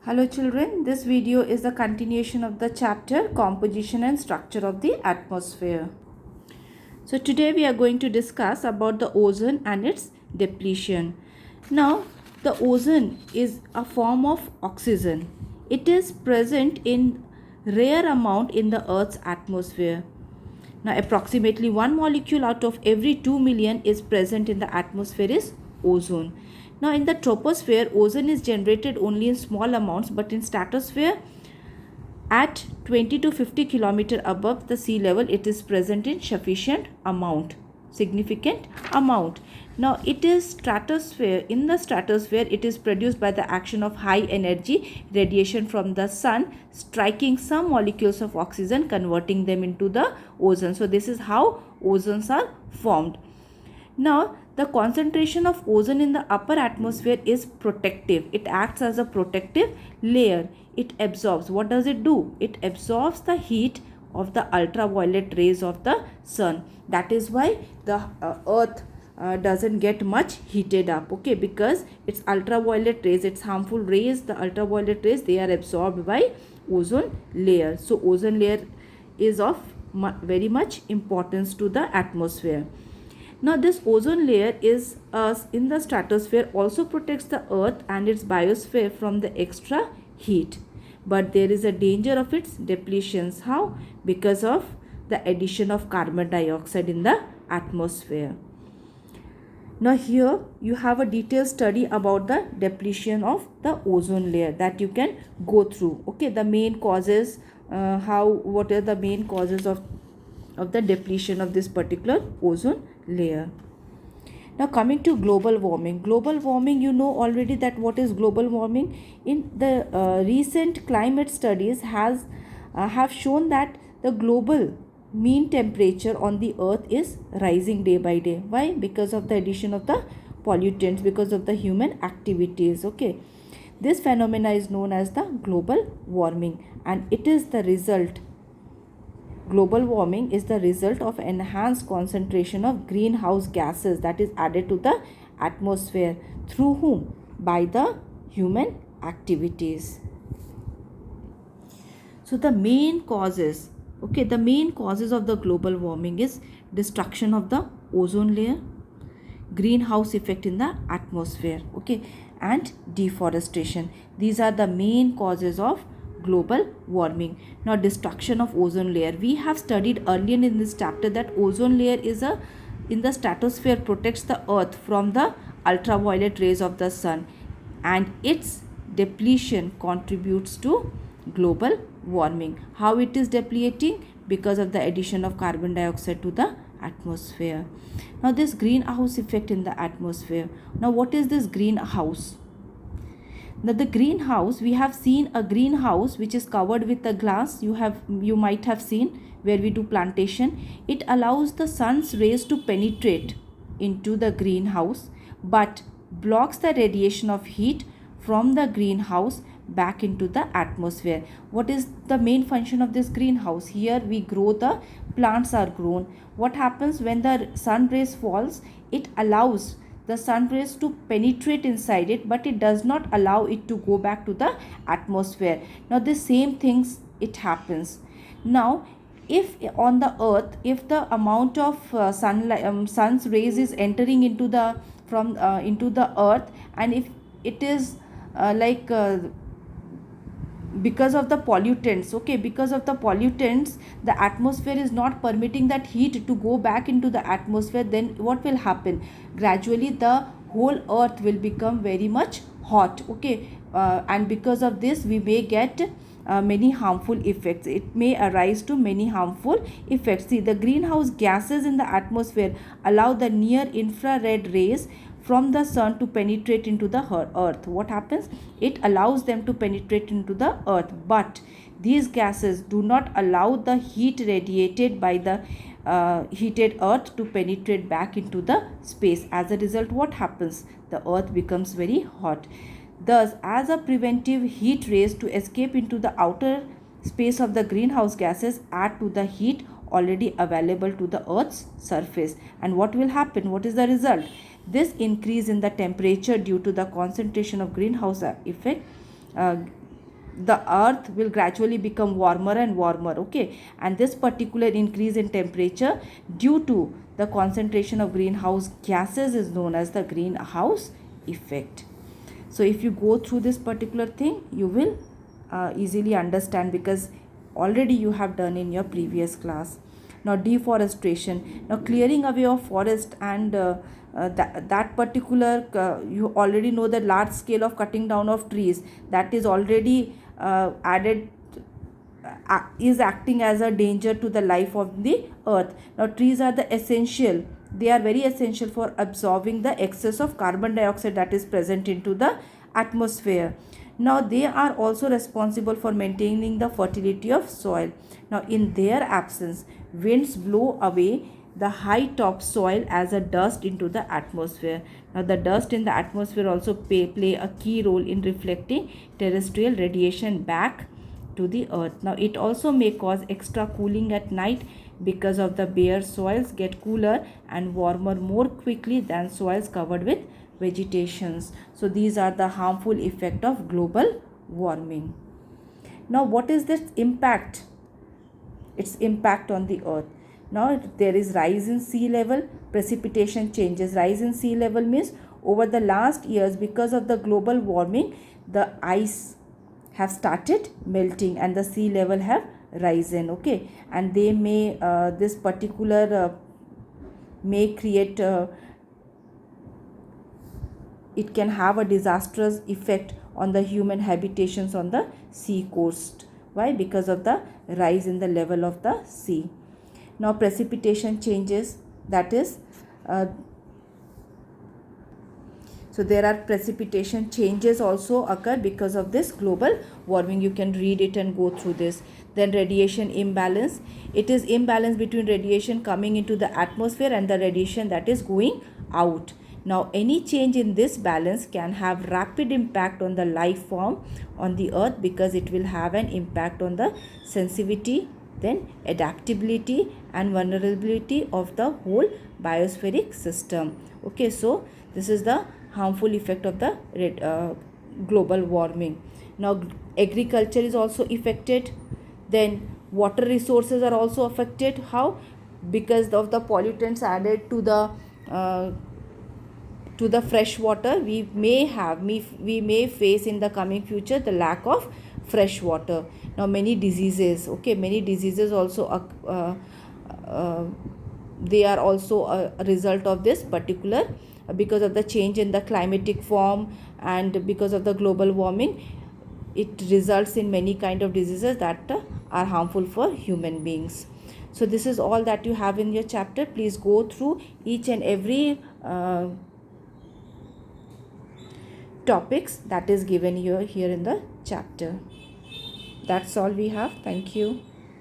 Hello children, this video is the continuation of the chapter Composition and Structure of the Atmosphere. So today we are going to discuss about the ozone and its depletion. Now the ozone is a form of oxygen. It is present in rare amount in the Earth's atmosphere. Now approximately one molecule out of every 2 million is present in the atmosphere is ozone. Now in the troposphere, ozone is generated only in small amounts, but in stratosphere at 20 to 50 kilometer above the sea level, it is present in significant amount. Now it is stratosphere. In the stratosphere, it is produced by the action of high energy radiation from the sun striking some molecules of oxygen, converting them into the ozone. So this is how ozones are formed. Now, the concentration of ozone in the upper atmosphere is protective. It acts as a protective layer. It absorbs. What does it do? It absorbs the heat of the ultraviolet rays of the sun. That is why the earth doesn't get much heated up, okay, because its ultraviolet rays, its harmful rays, the ultraviolet rays, they are absorbed by ozone layer. So ozone layer is of very much importance to the atmosphere. Now this ozone layer is in the stratosphere also protects the earth and its biosphere from the extra heat. But there is a danger of its depletions. How? Because of the addition of carbon dioxide in the atmosphere. Now here you have a detailed study about the depletion of the ozone layer that you can go through. Okay, the main causes, what are the main causes of the depletion of this particular ozone layer. Now coming to global warming. Global warming, you know already that what is global warming. In the recent climate studies have shown that the global mean temperature on the earth is rising day by day. Why? Because of the addition of the pollutants, because of the human activities. Okay, this phenomena is known as the global warming, and it is the result. Global warming is the result of enhanced concentration of greenhouse gases that is added to the atmosphere. Through whom? By the human activities. So the main causes, okay, the main causes of the global warming is destruction of the ozone layer, greenhouse effect in the atmosphere, okay, and deforestation. These are the main causes of global warming. Now destruction of ozone layer, we have studied earlier in this chapter that ozone layer is in the stratosphere protects the earth from the ultraviolet rays of the sun, and its depletion contributes to global warming. How it is depleting? Because of the addition of carbon dioxide to the atmosphere. Now this greenhouse effect in the atmosphere. Now what is this greenhouse? Now the greenhouse, we have seen a greenhouse which is covered with a glass. You might have seen where we do plantation. It allows the sun's rays to penetrate into the greenhouse, but blocks the radiation of heat from the greenhouse back into the atmosphere. What is the main function of this greenhouse? Here we grow, the plants are grown. What happens when the sun rays falls? It allows the sun rays to penetrate inside it, but it does not allow it to go back to the atmosphere. Now the same things it happens. Now if on the earth, if the amount of sun's rays is entering into the into the earth, and if it is because of the pollutants, okay, because of the pollutants, the atmosphere is not permitting that heat to go back into the atmosphere, then what will happen? Gradually the whole earth will become very much hot, okay, and because of this we may get many harmful effects. It may arise to many harmful effects. See, the greenhouse gases in the atmosphere allow the near infrared rays from the sun to penetrate into the earth. What happens? It allows them to penetrate into the earth, but these gases do not allow the heat radiated by the heated earth to penetrate back into the space. As a result, what happens? The earth becomes very hot. Thus, as a preventive, heat rays to escape into the outer space of the greenhouse gases add to the heat already available to the earth's surface. And what will happen? What is the result? This increase in the temperature due to the concentration of greenhouse effect the earth will gradually become warmer and warmer, okay, and this particular increase in temperature due to the concentration of greenhouse gases is known as the greenhouse effect. So if you go through this particular thing, you will easily understand, because already you have done in your previous class. Now deforestation, now clearing away of forest, and that particular you already know that large scale of cutting down of trees, that is already added is acting as a danger to the life of the earth. Now trees are the essential, they are very essential for absorbing the excess of carbon dioxide that is present into the atmosphere. Now they are also responsible for maintaining the fertility of soil. Now in their absence, winds blow away the high topsoil as a dust into the atmosphere. Now the dust in the atmosphere also play a key role in reflecting terrestrial radiation back to the earth. Now it also may cause extra cooling at night, because of the bare soils get cooler and warmer more quickly than soils covered with vegetations. So these are the harmful effect of global warming. Now what is this impact? Its impact on the earth. Now there is rise in sea level, precipitation changes. Rise in sea level means over the last years, because of the global warming, the ice have started melting and the sea level have risen, okay, and they may this particular may create it can have a disastrous effect on the human habitations on the sea coast. Why? Because of the rise in the level of the sea. Now precipitation changes, that is so there are precipitation changes also occur because of this global warming. You can read it and go through this. Then radiation imbalance, it is imbalance between radiation coming into the atmosphere and the radiation that is going out. Now any change in this balance can have rapid impact on the life form on the earth, because it will have an impact on the sensitivity, then adaptability and vulnerability of the whole biospheric system. Okay, so this is the harmful effect of the global warming. Now agriculture is also affected, then water resources are also affected. How? Because of the pollutants added to the fresh water, we may face in the coming future the lack of fresh water. Now many diseases, okay, many diseases also they are also a result of this particular, because of the change in the climatic form and because of the global warming, it results in many kind of diseases that are harmful for human beings. So this is all that you have in your chapter. Please go through each and every topics that is given here in the chapter. That's all we have. Thank you.